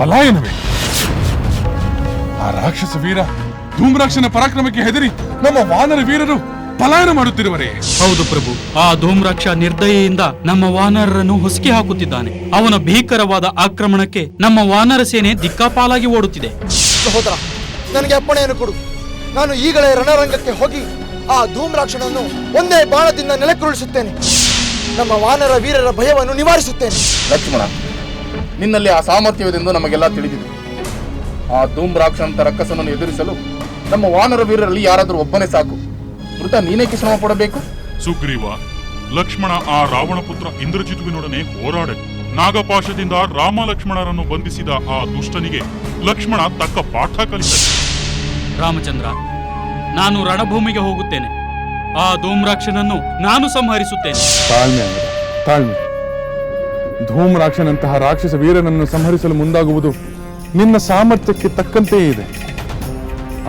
ಪಲಾಯನವೇ? ಆ ರಾಕ್ಷಸ ವೀರ ಧೂಮ್ರಾಕ್ಷನ ಪರಾಕ್ರಮಕ್ಕೆ ಹೆದರಿ ನಮ್ಮ ವಾನರ ವೀರರು ಪಲಾಯನ ಮಾಡುತ್ತಿರುವರೇ? ಹೌದು ಪ್ರಭು, ಆ ಧೂಮ್ರಾಕ್ಷ ನಿರ್ದಯೆಯಿಂದ ನಮ್ಮ ವಾನರರನ್ನು ಹೊಸಕಿ ಹಾಕುತ್ತಿದ್ದಾನೆ. ಅವನ ಭೀಕರವಾದ ಆಕ್ರಮಣಕ್ಕೆ ನಮ್ಮ ವಾನರ ಸೇನೆ ದಿಕ್ಕಾಪಾಲಾಗಿ ಓಡುತ್ತಿದೆ. ಸಹೋದರ, ನನಗೆ ಅಪ್ಪಣೆಯನ್ನು ಕೊಡು. ನಾನು ಈಗಲೇ ರಣರಂಗಕ್ಕೆ ಹೋಗಿ ಆ ಧೂಮ್ರಾಕ್ಷನನ್ನು ಒಂದೇ ಬಾಣದಿಂದ ನೆಲಕ್ಕುರುಳಿಸುತ್ತೇನೆ. ನಮ್ಮ ವಾನರ ವೀರರ ಭಯವನ್ನು ನಿವಾರಿಸುತ್ತೇನೆ. ಲಕ್ಷ್ಮಣ, ನಿನ್ನಲ್ಲಿ ಆ ಸಾಮರ್ಥ್ಯವೆಂದು ನಮಗೆಲ್ಲ ತಿಳಿದಿದೆ. ಆ ಧೂಮ್ರಾಕ್ಷನಂತ ರಕ್ಕಸನನ್ನು ಎದುರಿಸಲು ನಮ್ಮ ವಾನರ ವೀರರಲ್ಲಿ ಯಾರಾದರೂ ಒಬ್ಬನೇ ಸಾಕು. ಮೃತ ನೀನೇಕೆ ಶ್ರಮ ಪಡಬೇಕು? ಸುಗ್ರೀವ, ಲಕ್ಷ್ಮಣ ಆ ರಾವಣ ಪುತ್ರ ಇಂದ್ರಜಿತುವಿನೊಡನೆ ಹೋರಾಡ ನಾಗಪಾಶದಿಂದ ರಾಮ ಲಕ್ಷ್ಮಣರನ್ನು ಬಂಧಿಸಿದ ಆ ದುಷ್ಟನಿಗೆ ಲಕ್ಷ್ಮಣ ತಕ್ಕ ಪಾಠ ಕಲಿಸಿದ. ರಾಮಚಂದ್ರ, ನಾನು ರಣಭೂಮಿಗೆ ಹೋಗುತ್ತೇನೆ. ಆ ಧೂಮ್ರಾಕ್ಷನನ್ನು ನಾನು ಸಂಹರಿಸುತ್ತೇನೆ. ತಾಳ್ಮೆ ಅಂದರೆ ತಾಳ್ಮೆ. ಧೂಮ್ರಾಕ್ಷನಂತಹ ರಾಕ್ಷಸ ವೀರನನ್ನು ಸಂಹರಿಸಲು ಮುಂದಾಗುವುದು ನಿನ್ನ ಸಾಮರ್ಥ್ಯಕ್ಕೆ ತಕ್ಕಂತೆಯೇ ಇದೆ.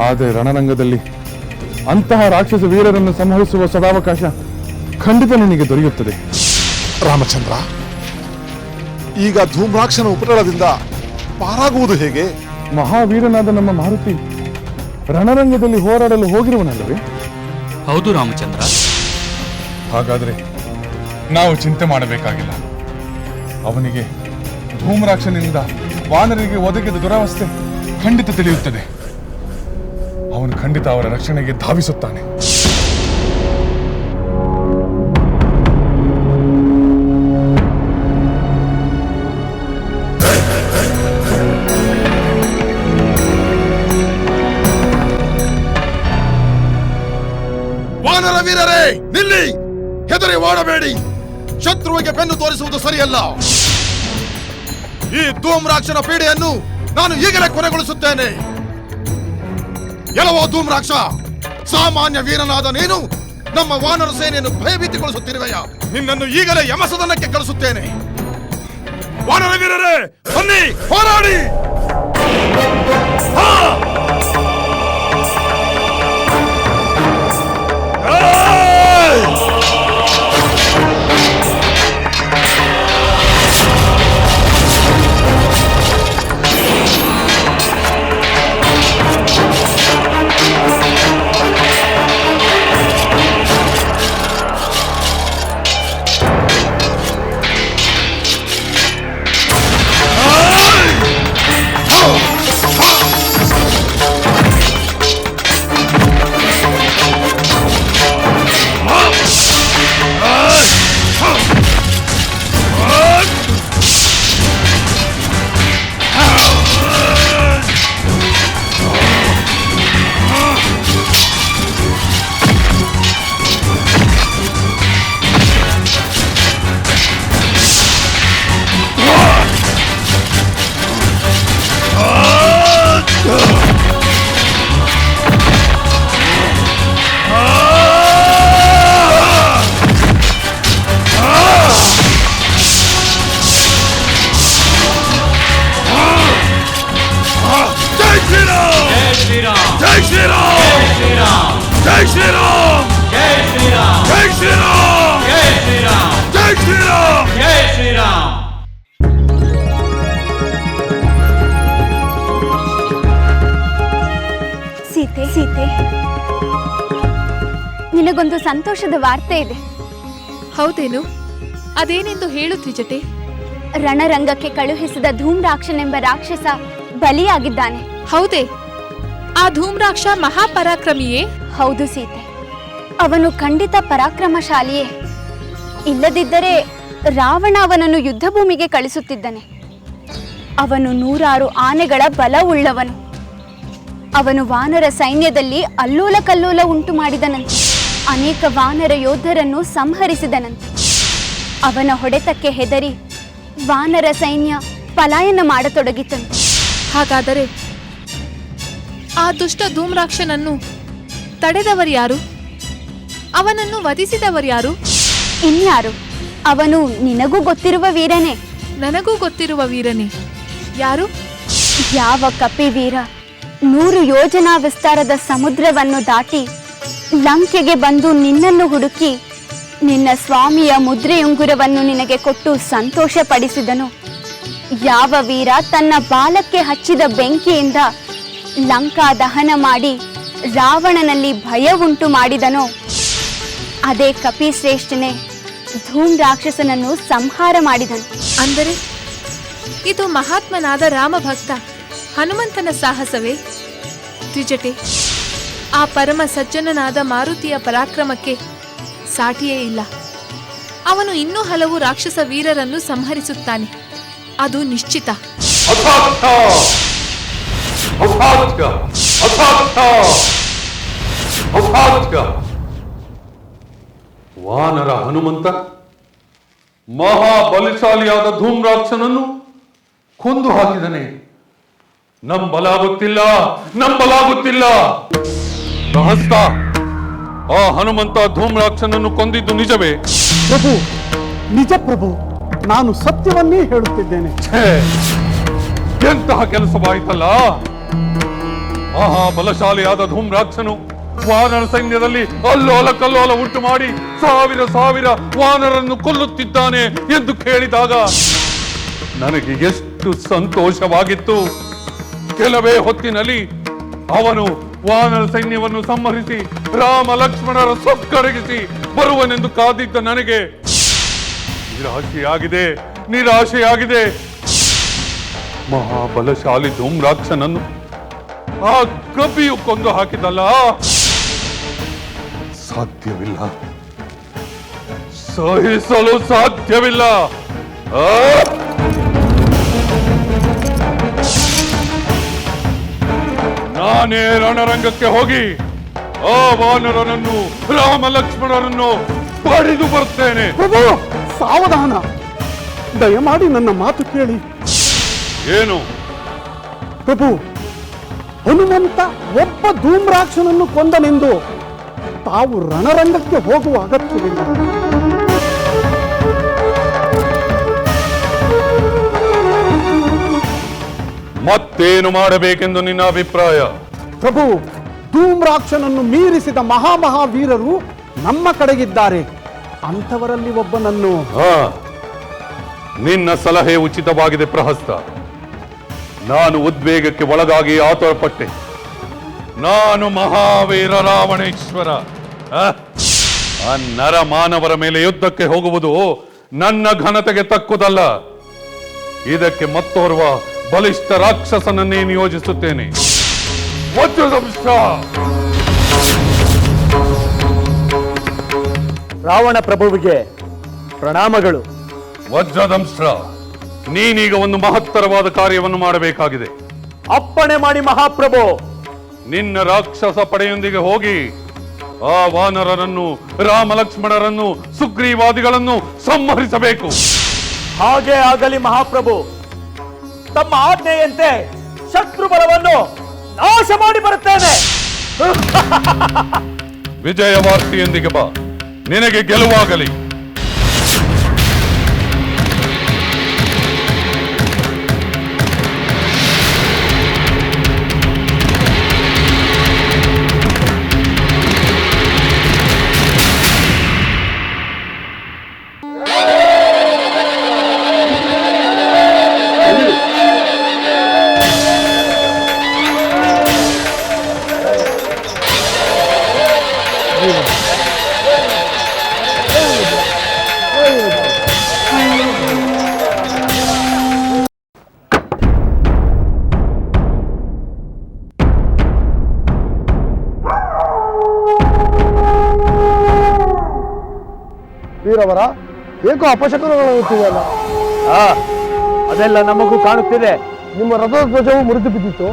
ಆದರೆ ರಣರಂಗದಲ್ಲಿ ಅಂತಹ ರಾಕ್ಷಸ ವೀರರನ್ನು ಸಂಹರಿಸುವ ಸದಾವಕಾಶ ಖಂಡಿತ ನಿನಗೆ ದೊರೆಯುತ್ತದೆ. ರಾಮಚಂದ್ರ, ಈಗ ಧೂಮ್ರಾಕ್ಷನ ಉಪಟಳದಿಂದ ಪಾರಾಗುವುದು ಹೇಗೆ? ಮಹಾವೀರನಾದ ನಮ್ಮ ಮಾರುತಿ ರಣರಂಗದಲ್ಲಿ ಹೋರಾಡಲು ಹೋಗಿರುವನಲ್ಲವೇ? ಹೌದು ರಾಮಚಂದ್ರ. ಹಾಗಾದರೆ ನಾವು ಚಿಂತೆ ಮಾಡಬೇಕಾಗಿಲ್ಲ. ಅವನಿಗೆ ಧೂಮ್ರಾಕ್ಷನಿಂದ ವಾನರಿಗೆ ಒದಗಿದ ದುರವಸ್ಥೆ ಖಂಡಿತ ತಿಳಿಯುತ್ತದೆ. ಅವನು ಖಂಡಿತ ಅವರ ರಕ್ಷಣೆಗೆ ಧಾವಿಸುತ್ತಾನೆ. ವಾನರ ವೀರರೇ, ನಿಲ್ಲಿ! ಹೆದರಿ ಓಡಬೇಡಿ. ಶತ್ರುವಿಗೆ ಬೆನ್ನು ತೋರಿಸುವುದು ಸರಿಯಲ್ಲ. ಈ ಧೂಮ್ರಾಕ್ಷನ ಪೀಡೆಯನ್ನು ನಾನು ಈಗಲೇ ಕೊನೆಗೊಳಿಸುತ್ತೇನೆ. ಎಲ್ಲವೋ ಧೂಮ್ರಾಕ್ಷ, ಸಾಮಾನ್ಯ ವೀರನಾದ ನೀನು ನಮ್ಮ ವಾನರ ಸೇನೆಯನ್ನು ಭಯಭೀತಿಗೊಳಿಸುತ್ತಿರುವೆಯ? ನಿನ್ನನ್ನು ಈಗಲೇ ಯಮಸದನಕ್ಕೆ ಕಳಿಸುತ್ತೇನೆ. ವಾನರ ವೀರರೇ, ಬನ್ನಿ, ಹೋರಾಡಿ! ಸೀತೆ, ಸೀತೆ, ನಿನಗೊಂದು ಸಂತೋಷದ ವಾರ್ತೆ ಇದೆ. ಹೌದೇನು? ಅದೇನೆಂದು ಹೇಳು ತ್ರಿಜಟೆ. ರಣರಂಗಕ್ಕೆ ಕಳುಹಿಸಿದ ಧೂಮ್ರಾಕ್ಷನೆಂಬ ರಾಕ್ಷಸ ಬಲಿಯಾಗಿದ್ದಾನೆ. ಹೌದೇ? ಆ ಧೂಮ್ರಾಕ್ಷ ಮಹಾಪರಾಕ್ರಮಿಯೇ? ಹೌದು ಸೀತೆ, ಅವನು ಖಂಡಿತ ಪರಾಕ್ರಮಶಾಲಿಯೇ. ಇಲ್ಲದಿದ್ದರೆ ರಾವಣ ಅವನನ್ನು ಯುದ್ಧ ಭೂಮಿಗೆ ಕಳಿಸುತ್ತಿದ್ದನೆ. ಅವನು 100 ಆನೆಗಳ ಬಲವುಳ್ಳವನು. ಅವನು ವಾನರ ಸೈನ್ಯದಲ್ಲಿ ಅಲ್ಲೋಲ ಕಲ್ಲೋಲ ಉಂಟು ಮಾಡಿದನಂತೆ. ಅನೇಕ ವಾನರ ಯೋಧರನ್ನು ಸಂಹರಿಸಿದನಂತೆ. ಅವನ ಹೊಡೆತಕ್ಕೆ ಹೆದರಿ ವಾನರ ಸೈನ್ಯ ಪಲಾಯನ ಮಾಡತೊಡಗಿತಂತೆ. ಹಾಗಾದರೆ ಆ ದುಷ್ಟ ಧೂಮ್ರಾಕ್ಷನನ್ನು ತಡೆದವರ್ಯಾರು? ಅವನನ್ನು ವಧಿಸಿದವರ್ಯಾರು? ಇನ್ಯಾರು? ಅವನು ನಿನಗೂ ಗೊತ್ತಿರುವ ವೀರನೇ. ನನಗೂ ಗೊತ್ತಿರುವ ವೀರನೇ. ಯಾರು? ಯಾವ ಕಪಿವೀರ 100 ಯೋಜನಾ ವಿಸ್ತಾರದ ಸಮುದ್ರವನ್ನು ದಾಟಿ ಲಂಕೆಗೆ ಬಂದು ನಿನ್ನನ್ನು ಹುಡುಕಿ ನಿನ್ನ ಸ್ವಾಮಿಯ ಮುದ್ರೆಯುಂಗುರವನ್ನು ನಿನಗೆ ಕೊಟ್ಟು ಸಂತೋಷ ಪಡಿಸಿದನು ಯಾವ ವೀರ ತನ್ನ ಬಾಲಕ್ಕೆ ಹಚ್ಚಿದ ಬೆಂಕಿಯಿಂದ ಲಂಕಾ ದಹನ ಮಾಡಿ ರಾವಣನಲ್ಲಿ ಭಯ ಉಂಟು ಮಾಡಿದನೋ ಅದೇ ಕಪಿಶ್ರೇಷ್ಠನೇ ಧೂಮ್ ರಾಕ್ಷಸನನ್ನು ಸಂಹಾರ ಮಾಡಿದನು. ಅಂದರೆ ಇದು ಮಹಾತ್ಮನಾದ ರಾಮಭಕ್ತ ಹನುಮಂತನ ಸಾಹಸವೇ? ದ್ವಿಜಟೆ, ಆ ಪರಮ ಸಜ್ಜನನಾದ ಮಾರುತಿಯ ಪರಾಕ್ರಮಕ್ಕೆ ಸಾಟಿಯೇ ಇಲ್ಲ. ಅವನು ಇನ್ನೂ ಹಲವು ರಾಕ್ಷಸ ವೀರರನ್ನು ಸಂಹರಿಸುತ್ತಾನೆ, ಅದು ನಿಶ್ಚಿತ. ವಾನರ ಹನುಮಂತ ಮಹಾಬಲಿಶಾಲಿಯಾದ ಧೂಮ್ರಾಕ್ಷನನ್ನು ಕೊಂದು ಹಾಕಿದನೆ. ನಂಬಲಾಗುತ್ತಿಲ್ಲ, ನಂಬಲಾಗುತ್ತಿಲ್ಲ. ಸಹಸ್ತ, ಆ ಹನುಮಂತ ಧೂಮ್ರಾಕ್ಷನನ್ನು ಕೊಂದಿದ್ದು ನಿಜವೇ? ಪ್ರಭು, ನಿಜ ಪ್ರಭು, ನಾನು ಸತ್ಯವನ್ನೇ ಹೇಳುತ್ತಿದ್ದೇನೆ. ಎಂತಹ ಕೆಲಸವಾಯಿತಲ್ಲ. ಮಹಾಬಲಶಾಲಿಯಾದ ಧೂಮ್ರಾಕ್ಷನು ವಾನರ ಸೈನ್ಯದಲ್ಲಿ ಅಲ್ಲೋಲ ಕಲ್ಲೋಲ ಉಂಟು ಮಾಡಿ ಸಾವಿರ ಸಾವಿರ ವಾನರನ್ನು ಕೊಲ್ಲುತ್ತಿದ್ದಾನೆ ಎಂದು ಕೇಳಿದಾಗ ನನಗೆ ಎಷ್ಟು ಸಂತೋಷವಾಗಿತ್ತು. ಕೆಲವೇ ಹೊತ್ತಿನಲ್ಲಿ ಅವನು ವಾನರ ಸೈನ್ಯವನ್ನು ಸಂಹರಿಸಿ ರಾಮ ಲಕ್ಷ್ಮಣರ ಸೊಕ್ಕಡಗಿಸಿ ಬರುವನೆಂದು ಕಾದಿದ್ದ ನನಗೆ ನಿರಾಶೆಯಾಗಿದೆ, ನಿರಾಶೆಯಾಗಿದೆ. ಮಹಾಬಲಶಾಲಿ ಧೂಮ್ರಾಕ್ಷನನ್ನು ಆ ಕಪಿಯು ಕೊಂದು ಹಾಕಿದಲ್ಲ. ಸಾಧ್ಯವಿಲ್ಲ, ಸಹಿಸಲು ಸಾಧ್ಯವಿಲ್ಲ. ನಾನೇ ರಣರಂಗಕ್ಕೆ ಹೋಗಿ ಆ ವಾನರನನ್ನು ರಾಮ ಲಕ್ಷ್ಮಣರನ್ನು ಪಡೆದು ಬರ್ತೇನೆ. ಪ್ರಭು, ಸಾವಧಾನ, ದಯಮಾಡಿ ನನ್ನ ಮಾತು ಕೇಳಿ. ಏನು? ಪ್ರಭು, ಹನುಮಂತ ಒಬ್ಬ ಧೂಮ್ರಾಕ್ಷನನ್ನು ಕೊಂದನೆಂದು ತಾವು ರಣರಂಗಕ್ಕೆ ಹೋಗುವ ಅಗತ್ಯವಿಲ್ಲ. ಮತ್ತೇನು ಮಾಡಬೇಕೆಂದು ನಿನ್ನ ಅಭಿಪ್ರಾಯ? ಪ್ರಭು, ಧೂಮ್ರಾಕ್ಷನನ್ನು ಮೀರಿಸಿದ ಮಹಾಮಹಾವೀರರು ನಮ್ಮ ಕಡೆಗಿದ್ದಾರೆ. ಅಂಥವರಲ್ಲಿ ಒಬ್ಬನನ್ನು. ನಿನ್ನ ಸಲಹೆ ಉಚಿತವಾಗಿದೆ ಪ್ರಹಸ್ತ. ನಾನು ಉದ್ವೇಗಕ್ಕೆ ಒಳಗಾಗಿ ಆತುರಪಟ್ಟೆ. ನಾನು ಮಹಾವೀರ ರಾವಣೇಶ್ವರ. ಆ ನರ ಮಾನವರ ಮೇಲೆ ಯುದ್ಧಕ್ಕೆ ಹೋಗುವುದು ನನ್ನ ಘನತೆಗೆ ತಕ್ಕುದಲ್ಲ. ಇದಕ್ಕೆ ಮತ್ತೋರ್ವ ಬಲಿಷ್ಠ ರಾಕ್ಷಸನನ್ನೇ ನಿಯೋಜಿಸುತ್ತೇನೆ. ವಜ್ರದಂಶ. ರಾವಣ ಪ್ರಭುವಿಗೆ ಪ್ರಣಾಮಗಳು. ವಜ್ರದಂಶ, ನೀನೀಗ ಒಂದು ಮಹತ್ತರವಾದ ಕಾರ್ಯವನ್ನು ಮಾಡಬೇಕಾಗಿದೆ. ಅಪ್ಪಣೆ ಮಾಡಿ ಮಹಾಪ್ರಭು. ನಿನ್ನ ರಾಕ್ಷಸ ಪಡೆಯೊಂದಿಗೆ ಹೋಗಿ ಆ ವಾನರರನ್ನು, ರಾಮ ಲಕ್ಷ್ಮಣರನ್ನು, ಸುಗ್ರೀವಾದಿಗಳನ್ನು ಸಂಹರಿಸಬೇಕು. ಹಾಗೆ ಆಗಲಿ ಮಹಾಪ್ರಭು. ತಮ್ಮ ಆಜ್ಞೆಯಂತೆ ಶತ್ರು ಬಲವನ್ನು ನಾಶ ಮಾಡಿ ಬರುತ್ತೇನೆ. ವಿಜಯವಾರ್ತೆಯೊಂದಿಗೆ ಬಾ, ನಿನಗೆ ಗೆಲುವಾಗಲಿ. ವೀರವರ, ಏಕೋ ಅಪಶಕುನಗಳು ಹೋಗ್ತಿದೆಯಲ್ಲ? ಅದೆಲ್ಲ ನಮಗೂ ಕಾಣುತ್ತಿದೆ. ನಿಮ್ಮ ರಥದ ಧ್ವಜವು ಮುರಿದು ಬಿದ್ದಿತ್ತು,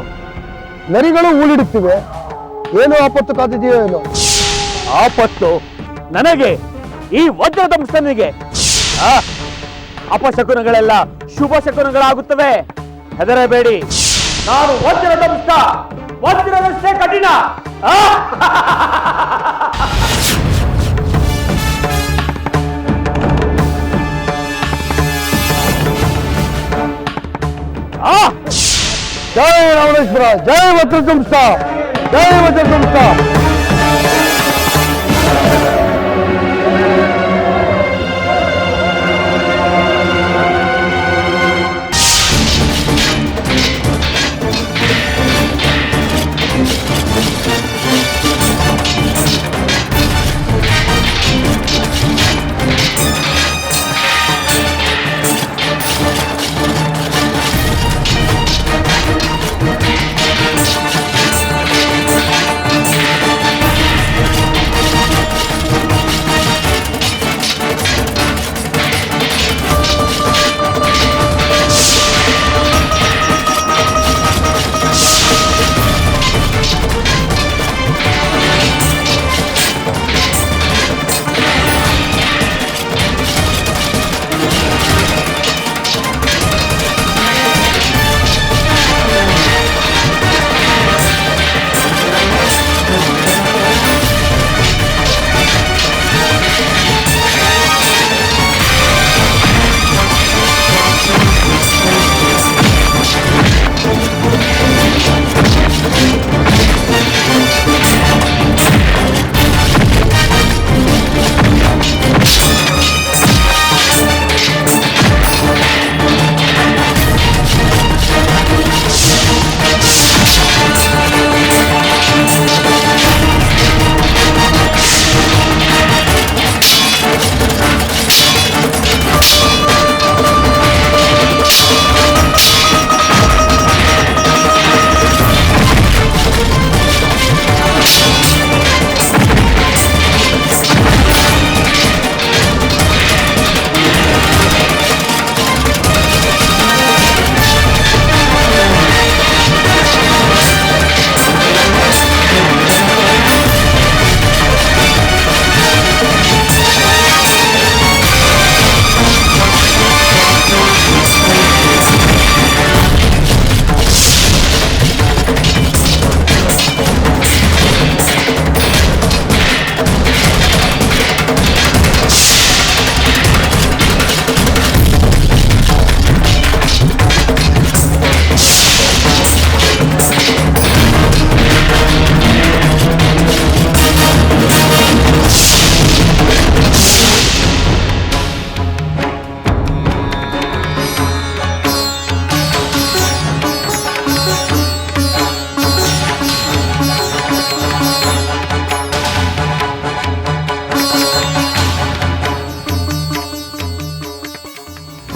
ನರಿಗಳು ಊಳಿಡುತ್ತಿವೆ. ಏನೋ ಆಪತ್ತು ಕಾದಿದೆಯೋ ಏನೋ. ಆಪತ್ತು ನನಗೆ, ಈ ವಜ್ರದಂಶನಿಗೆ. ಅಪಶಕುನಗಳೆಲ್ಲ ಶುಭ ಶಕುನಗಳಾಗುತ್ತವೆ. ಹೆದರಬೇಡಿ, ನಾನು ವಜ್ರದಂಶ, ವಜ್ರದಷ್ಟೇ ಕಠಿಣ. ಜೈ ರಾವಣೇಶ್ವರ, ಜೈ ವಜ್ರದಂಶ, ಜೈ ವಜ್ರದಂಶ.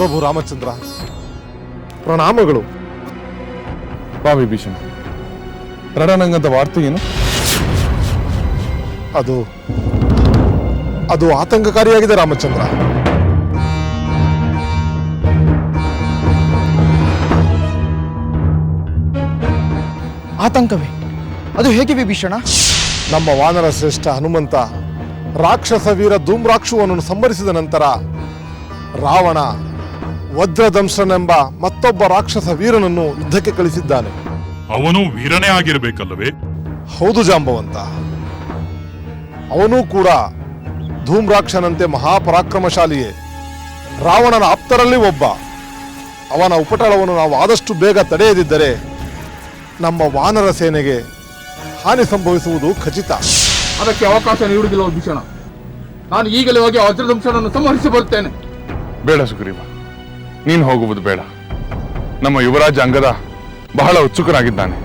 ಪ್ರಭು ರಾಮಚಂದ್ರ, ಪ್ರಣಾಮಗಳು. ಬಾ ವಿಭೀಷಣ, ರಣರಂಗದ ವಾರ್ತೆ ಏನು? ಅದು ಆತಂಕಕಾರಿಯಾಗಿದೆ ರಾಮಚಂದ್ರ. ಆತಂಕವೇ? ಅದು ಹೇಗೆ ವಿಭೀಷಣ? ನಮ್ಮ ವಾನರ ಶ್ರೇಷ್ಠ ಹನುಮಂತ ರಾಕ್ಷಸ ವೀರ ಧೂಮ್ರಾಕ್ಷುವನ್ನು ಸಂಹರಿಸಿದ ನಂತರ ರಾವಣ ವಜ್ರದಂಶನೆಂಬ ಮತ್ತೊಬ್ಬ ರಾಕ್ಷಸ ವೀರನನ್ನು ಯುದ್ಧಕ್ಕೆ ಕಳಿಸಿದ್ದಾನೆ. ಅವನು ವೀರನೇ ಆಗಿರಬೇಕಲ್ಲವೇ? ಹೌದು ಜಾಂಬವಂತ, ಅವನೂ ಕೂಡ ಧೂಮ್ರಾಕ್ಷನಂತೆ ಮಹಾಪರಾಕ್ರಮಶಾಲಿಯೇ, ರಾವಣನ ಆಪ್ತರಲ್ಲಿ ಒಬ್ಬ. ಅವನ ಉಪಟಳವನ್ನು ನಾವು ಆದಷ್ಟು ಬೇಗ ತಡೆಯದಿದ್ದರೆ ನಮ್ಮ ವಾನರ ಸೇನೆಗೆ ಹಾನಿ ಸಂಭವಿಸುವುದು ಖಚಿತ. ಅದಕ್ಕೆ ಅವಕಾಶ ನೀಡುವುದಿಲ್ಲ ವಿಭೀಷಣ. ನಾನು ಈಗಲೇ ಹೋಗಿ ಆ ವಜ್ರದಂಶನನ್ನು ಸಂಹರಿಸಿ ಬರುತ್ತೇನೆ. ಬೇಡ ಸುಗ್ರೀವ, ನೀನು ಹೋಗುವುದು ಬೇಡ. ನಮ್ಮ ಯುವರಾಜ ಅಂಗದ ಬಹಳ ಉತ್ಸುಕನಾಗಿದ್ದಾನೆ.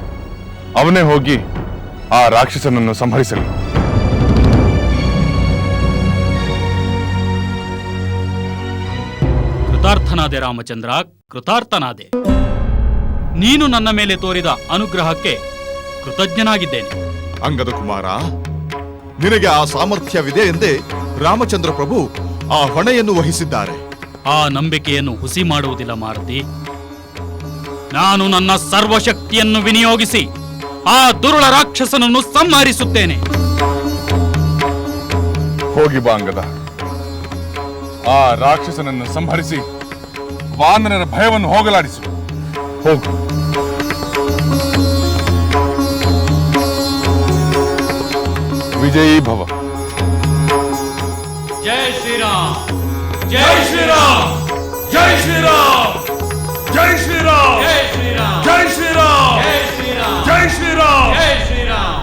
ಅವನೇ ಹೋಗಿ ಆ ರಾಕ್ಷಸನನ್ನು ಸಂಹರಿಸಲಿ. ಕೃತಾರ್ಥನಾದೆ ರಾಮಚಂದ್ರ, ಕೃತಾರ್ಥನಾದೆ. ನೀನು ನನ್ನ ಮೇಲೆ ತೋರಿದ ಅನುಗ್ರಹಕ್ಕೆ ಕೃತಜ್ಞನಾಗಿದ್ದೇನೆ. ಅಂಗದ ಕುಮಾರ, ನಿನಗೆ ಆ ಸಾಮರ್ಥ್ಯವಿದೆ ಎಂದೇ ರಾಮಚಂದ್ರ ಪ್ರಭು ಆ ಹೊಣೆಯನ್ನು ವಹಿಸಿದ್ದಾರೆ. ಆ ನಂಬಿಕೆಯನ್ನು ಹುಸಿ ಮಾಡುವುದಿಲ್ಲ ಮಾರುತಿ. ನಾನು ನನ್ನ ಸರ್ವಶಕ್ತಿಯನ್ನು ವಿನಿಯೋಗಿಸಿ ಆ ದುರುಳ ರಾಕ್ಷಸನನ್ನು ಸಂಹರಿಸುತ್ತೇನೆ. ಹೋಗಿ ಬಾ ಅಂಗದ, ಆ ರಾಕ್ಷಸನನ್ನು ಸಂಹರಿಸಿ ವಾನರರ ಭಯವನ್ನು ಹೋಗಲಾಡಿಸು. ಹೋಗು. ವಿಜಯೀ ಭವ. ಜೈ ಶ್ರೀರಾಮ್, ಜೈ ಶ್ರೀರಾಮ್, ಜೈ ಶ್ರೀರಾಮ್, ಜೈ ಶ್ರೀರಾಮ್, ಜೈ ಶ್ರೀರಾಮ್, ಜೈ ಶ್ರೀರಾಮ್, ಜೈ ಶ್ರೀರಾಮ್, ಜೈ ಶ್ರೀರಾಮ್. ಜೈ ಶ್ರೀರಾಮ್.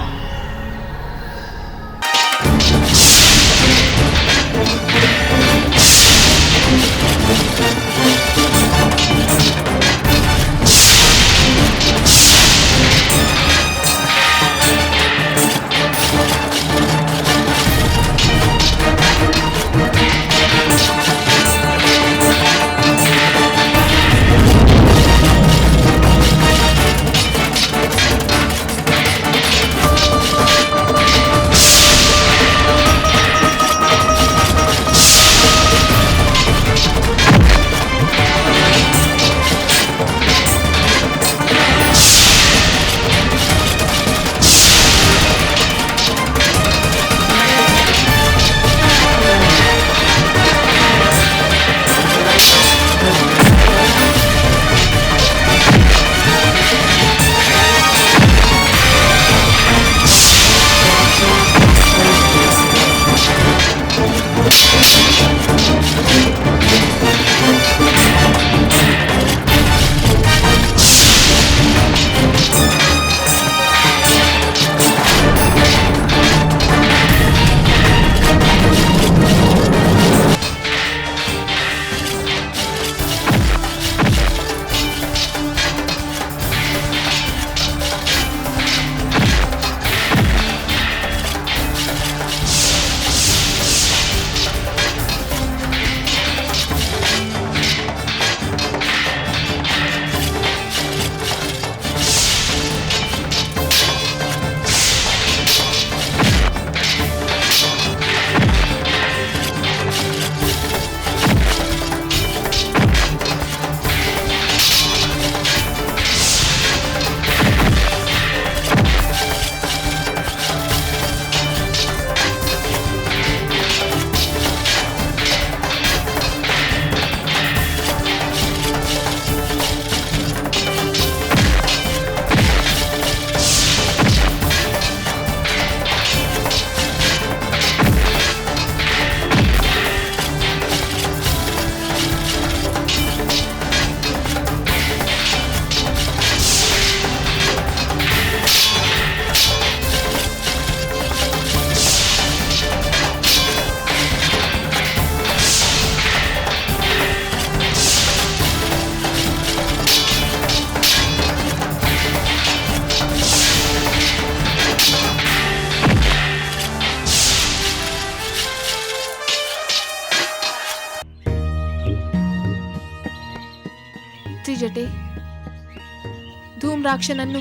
ಧೂಮ್ರಾಕ್ಷನನ್ನು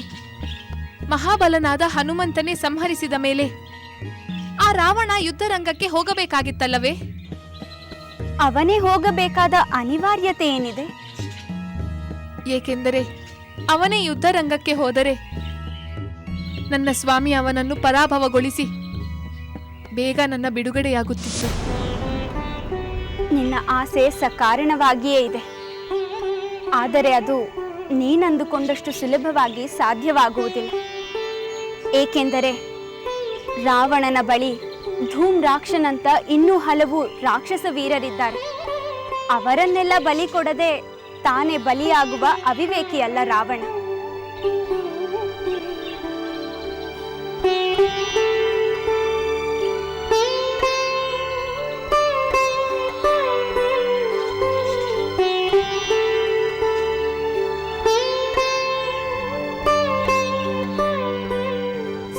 ಮಹಾಬಲನಾದ ಹನುಮಂತನೇ ಸಂಹರಿಸಿದ ಮೇಲೆ ಆ ರಾವಣ ಯುದ್ಧರಂಗಕ್ಕೆ ಹೋಗಬೇಕಾಗಿತ್ತಲ್ಲವೇ? ಅವನೇ ಹೋಗಬೇಕಾದ ಅನಿವಾರ್ಯತೆ ಏನಿದೆ? ಏಕೆಂದರೆ ಅವನೇ ಯುದ್ಧರಂಗಕ್ಕೆ ಹೋದರೆ ನನ್ನ ಸ್ವಾಮಿ ಅವನನ್ನು ಪರಾಭವಗೊಳಿಸಿ ಬೇಗ ನನ್ನ ಬಿಡುಗಡೆಯಾಗುತ್ತಿತ್ತು. ನಿನ್ನ ಆಸೆ ಸಕಾರಣವಾಗಿಯೇ ಇದೆ. ಆದರೆ ಅದು ನೀನಂದುಕೊಂಡಷ್ಟು ಸುಲಭವಾಗಿ ಸಾಧ್ಯವಾಗುವುದಿಲ್ಲ. ಏಕೆಂದರೆ ರಾವಣನ ಬಳಿ ಧೂಮ್ರಾಕ್ಷನಂತ ಇನ್ನೂ ಹಲವು ರಾಕ್ಷಸ ವೀರರಿದ್ದಾರೆ. ಅವರನ್ನೆಲ್ಲ ಬಲಿ ಕೊಡದೆ ತಾನೇ ಬಲಿಯಾಗುವ ಅವಿವೇಕಿಯಲ್ಲ ರಾವಣ.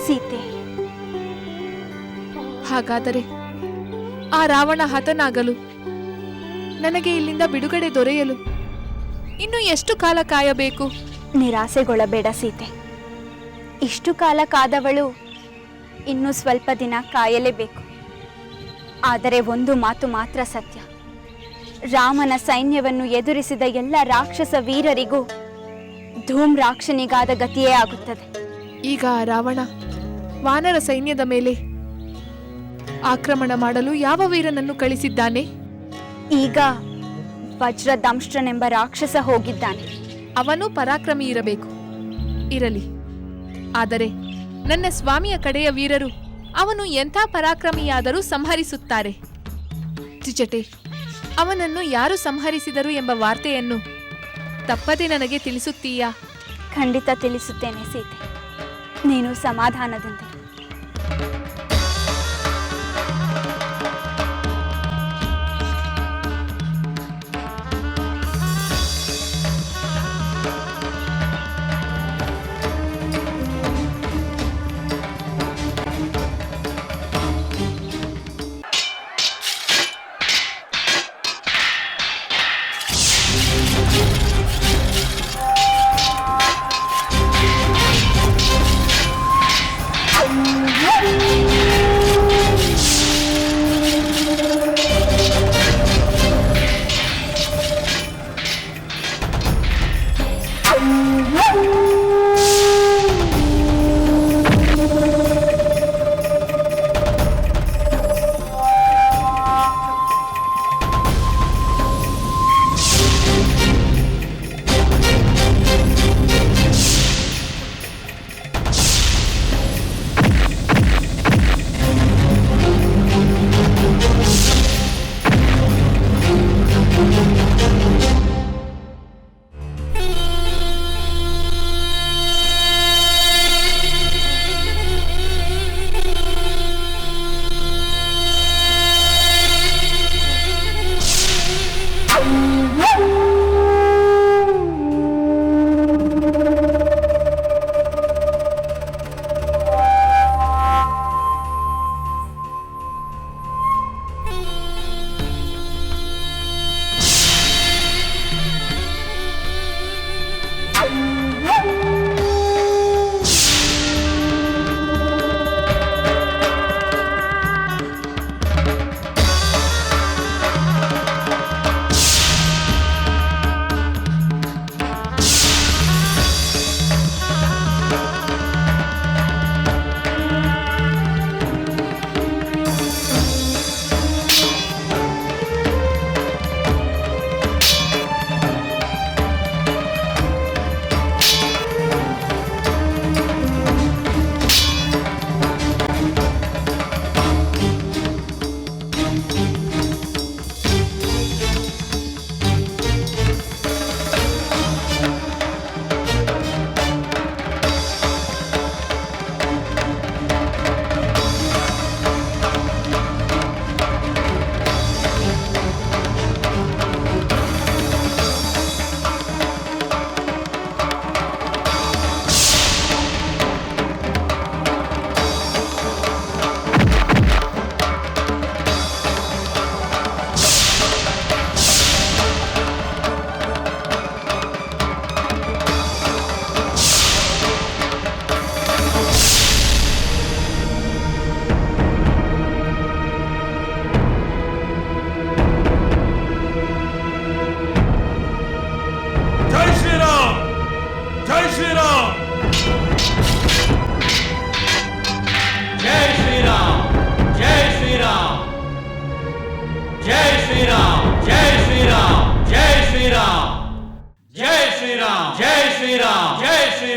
ಸೀತೆ, ಹಾಗಾದರೆ ಆ ರಾವಣ ಹತನಾಗಲು ನನಗೆ ಇಲ್ಲಿಂದ ಬಿಡುಗಡೆ ದೊರೆಯಲು ಇನ್ನು ಎಷ್ಟು ಕಾಲ ಕಾಯಬೇಕು? ನಿರಾಸೆಗೊಳ್ಳಬೇಡ ಸೀತೆ. ಇಷ್ಟು ಕಾಲ ಕಾದವಳು ಇನ್ನು ಸ್ವಲ್ಪ ದಿನ ಕಾಯಲೇಬೇಕು. ಆದರೆ ಒಂದು ಮಾತು ಮಾತ್ರ ಸತ್ಯ. ರಾಮನ ಸೈನ್ಯವನ್ನು ಎದುರಿಸಿದ ಎಲ್ಲ ರಾಕ್ಷಸ ವೀರರಿಗೂ ಧೂಮ್ರಾಕ್ಷನಿಗಾದ ಗತಿಯೇ ಆಗುತ್ತದೆ. ಈಗ ಆ ರಾವಣ ವಾನರ ಸೈನ್ಯದ ಮೇಲೆ ಆಕ್ರಮಣ ಮಾಡಲು ಯಾವ ವೀರನನ್ನು ಕಳಿಸಿದ್ದಾನೆ? ಈಗ ವಜ್ರದಂಷ್ಟ್ರನೆಂಬ ರಾಕ್ಷಸ ಹೋಗಿದ್ದಾನೆ. ಅವನು ಪರಾಕ್ರಮಿ ಇರಬೇಕು. ಇರಲಿ. ಆದರೆ ನನ್ನ ಸ್ವಾಮಿಯ ಕಡೆಯ ವೀರರು ಅವನು ಎಂಥ ಪರಾಕ್ರಮಿಯಾದರೂ ಸಂಹರಿಸುತ್ತಾರೆ. ತ್ರಿಜಟೆ, ಅವನನ್ನು ಯಾರು ಸಂಹರಿಸಿದರು ಎಂಬ ವಾರ್ತೆಯನ್ನು ತಪ್ಪದೆ ನನಗೆ ತಿಳಿಸುತ್ತೀಯಾ? ಖಂಡಿತ ತಿಳಿಸುತ್ತೇನೆ ಸೀತೆ. ನೀನು ಸಮಾಧಾನದಿಂದ.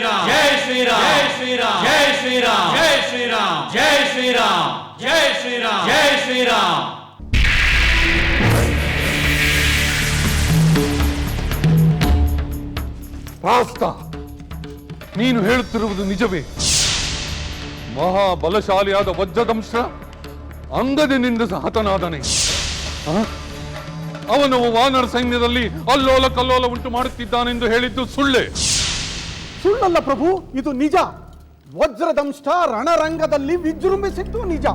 ಶ್ರೀರಾಮ್ ಜೈ ಶ್ರೀರಾಮ್ ಜೈ ಶ್ರೀರಾಮ್ ಜೈ ಶ್ರೀರಾಮ್ ಜೈ ಶ್ರೀರಾಮ್ ಜೈ ಶ್ರೀರಾಮ್ ಜೈ ಶ್ರೀರಾಮ್. ಪ್ರಾಸ್ತ, ನೀನು ಹೇಳುತ್ತಿರುವುದು ನಿಜವೇ? ಮಹಾಬಲಶಾಲಿಯಾದ ವಜ್ರದಂಶ ಅಂಗದಿನಿಂದ ಹತನಾದನೆ. ಅವನು ವಾನರ ಸೈನ್ಯದಲ್ಲಿ ಅಲ್ಲೋಲ ಕಲ್ಲೋಲ ಉಂಟು ಮಾಡುತ್ತಿದ್ದಾನೆಂದು ಹೇಳಿದ್ದು ಸುಳ್ಳೆ? ಸುಳ್ಳಲ್ಲ ಪ್ರಭು, ಇದು ನಿಜ. ವಜ್ರದಂಶ ರಣರಂಗದಲ್ಲಿ ವಿಜೃಂಭಿಸಿದ್ದು ನಿಜ.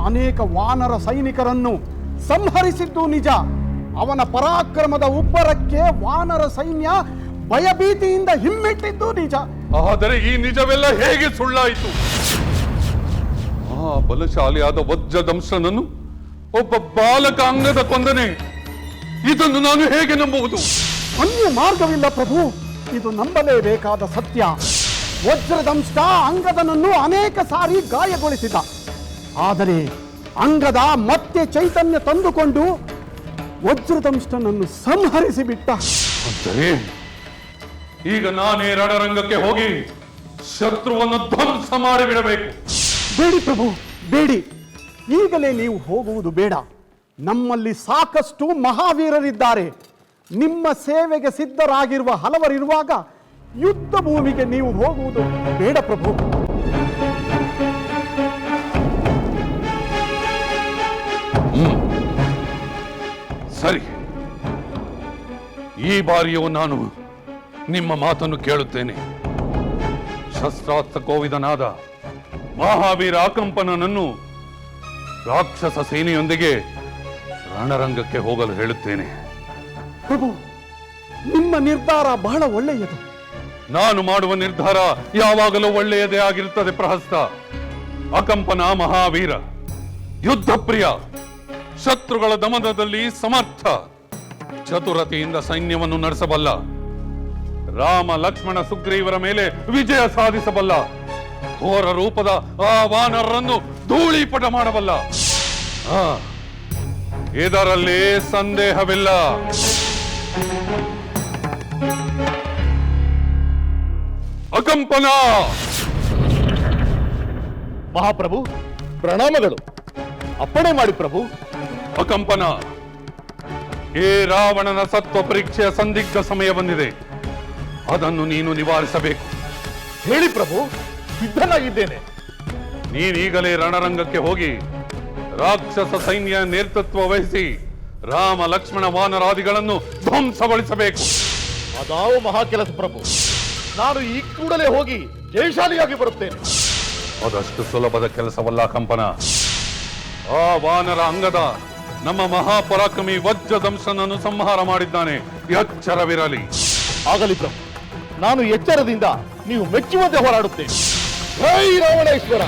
ಅನೇಕ ವಾನರ ಸೈನಿಕರನ್ನು ಸಂಹರಿಸಿದ್ದು ನಿಜ. ಅವನ ಪರಾಕ್ರಮದ ಉಬ್ಬರಕ್ಕೆ ವಾನರ ಸೈನ್ಯ ಭಯಭೀತಿಯಿಂದ ಹಿಮ್ಮೆಟ್ಟಿದ್ದು ನಿಜ. ಆದರೆ ಈ ನಿಜವೆಲ್ಲ ಹೇಗೆ ಸುಳ್ಳಾಯಿತು? ಆ ಬಲಶಾಲಿಯಾದ ವಜ್ರದಂಶನನ್ನು ಒಬ್ಬ ಬಾಲಕ ಅಂಗದ ಕೊಂದನೆ. ಇದನ್ನು ನಾನು ಹೇಗೆ ನಂಬುವುದು? ಅನ್ಯ ಮಾರ್ಗವಿಲ್ಲ ಪ್ರಭು, ಇದು ನಂಬಲೇಬೇಕಾದ ಸತ್ಯ. ವಜ್ರದಂಶ ಅಂಗದನನ್ನು ಅನೇಕ ಸಾರಿ ಗಾಯಗೊಳಿಸಿದ. ಆದರೆ ಅಂಗದ ಮತ್ತೆ ಚೈತನ್ಯ ತಂದುಕೊಂಡು ವಜ್ರದಂಶನನ್ನು ಸಂಹರಿಸಿ ಬಿಟ್ಟ. ಅಂದರೆ ಈಗ ನಾನೇ ರಣರಂಗಕ್ಕೆ ಹೋಗಿ ಶತ್ರುವನ್ನು ಧ್ವಂಸ ಮಾಡಿಬಿಡಬೇಕು. ಬೇಡಿ ಪ್ರಭು, ಬೇಡಿ. ಈಗಲೇ ನೀವು ಹೋಗುವುದು ಬೇಡ. ನಮ್ಮಲ್ಲಿ ಸಾಕಷ್ಟು ಮಹಾವೀರರಿದ್ದಾರೆ. ನಿಮ್ಮ ಸೇವೆಗೆ ಸಿದ್ಧರಾಗಿರುವ ಹಲವರಿರುವಾಗ ಯುದ್ಧ ಭೂಮಿಗೆ ನೀವು ಹೋಗುವುದು ಬೇಡ ಪ್ರಭು. ಸರಿ, ಈ ಬಾರಿಯೂ ನಾನು ನಿಮ್ಮ ಮಾತನ್ನು ಕೇಳುತ್ತೇನೆ. ಶಸ್ತ್ರಾಸ್ತ್ರ ಕೋವಿದನಾದ ಮಹಾವೀರ ಅಕಂಪನನನ್ನು ರಾಕ್ಷಸ ಸೇನೆಯೊಂದಿಗೆ ರಣರಂಗಕ್ಕೆ ಹೋಗಲು ಹೇಳುತ್ತೇನೆ. ಪ್ರಭು, ನಿಮ್ಮ ನಿರ್ಧಾರ ಬಹಳ ಒಳ್ಳೆಯದು. ನಾನು ಮಾಡುವ ನಿರ್ಧಾರ ಯಾವಾಗಲೂ ಒಳ್ಳೆಯದೇ ಆಗಿರುತ್ತದೆ ಪ್ರಹಸ್ತ. ಅಕಂಪನ ಮಹಾವೀರ, ಯುದ್ಧ ಪ್ರಿಯ, ಶತ್ರುಗಳ ದಮನದಲ್ಲಿ ಸಮರ್ಥ, ಚತುರತೆಯಿಂದ ಸೈನ್ಯವನ್ನು ನಡೆಸಬಲ್ಲ, ರಾಮ ಲಕ್ಷ್ಮಣ ಸುಗ್ರೀವರ ಮೇಲೆ ವಿಜಯ ಸಾಧಿಸಬಲ್ಲ, ಘೋರ ರೂಪದ ಆ ವಾನರರನ್ನು ಧೂಳೀಪಟ ಮಾಡಬಲ್ಲ. ಇದರಲ್ಲಿ ಸಂದೇಹವಿಲ್ಲ. ಅಕಂಪನ. ಮಹಾಪ್ರಭು, ಪ್ರಣಾಮಗಳು. ಅಪ್ಪಣೆ ಮಾಡಿ ಪ್ರಭು. ಅಕಂಪನ, ಈ ರಾವಣನ ಸತ್ವ ಪರೀಕ್ಷೆಯ ಸಂದಿಗ್ಧ ಸಮಯ ಬಂದಿದೆ. ಅದನ್ನು ನೀನು ನಿವಾರಿಸಬೇಕು. ಹೇಳಿ ಪ್ರಭು, ಸಿದ್ಧನಾಗಿದ್ದೇನೆ. ನೀನೀಗಲೇ ರಣರಂಗಕ್ಕೆ ಹೋಗಿ ರಾಕ್ಷಸ ಸೈನ್ಯ ನೇತೃತ್ವ ವಹಿಸಿ ರಾಮ ಲಕ್ಷ್ಮಣ ವಾನರಾದಿಗಳನ್ನು ಧ್ವಂಸಗೊಳಿಸಬೇಕು. ಅದಾವ ಮಹಾ ಕೆಲಸ ಪ್ರಭು. ನಾನು ಈ ಕೂಡಲೇ ಹೋಗಿ ಜಯಶಾಲಿಯಾಗಿ ಬರುತ್ತೇನೆ. ಅದಷ್ಟು ಸುಲಭದ ಕೆಲಸವಲ್ಲ ಕಂಪನ. ಆ ವಾನರ ಅಂಗದ ನಮ್ಮ ಮಹಾಪರಾಕ್ರಮಿ ವಜ್ರದಂಶನನ್ನು ಸಂಹಾರ ಮಾಡಿದ್ದಾನೆ. ಎಚ್ಚರವಿರಲಿ. ಆಗಲಿ ಪ್ರಭು, ನಾನು ಎಚ್ಚರದಿಂದ ನೀವು ಮೆಚ್ಚುವಂತೆ ಹೋರಾಡುತ್ತೇನೆ. ಜೈ ರಾವಣೇಶ್ವರ.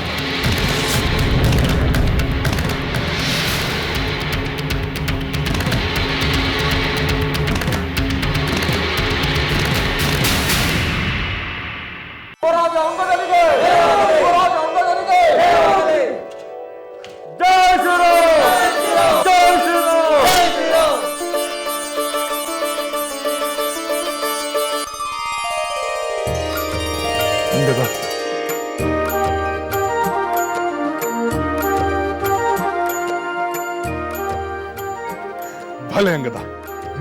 ಭಲೆ ಅಂಗದ,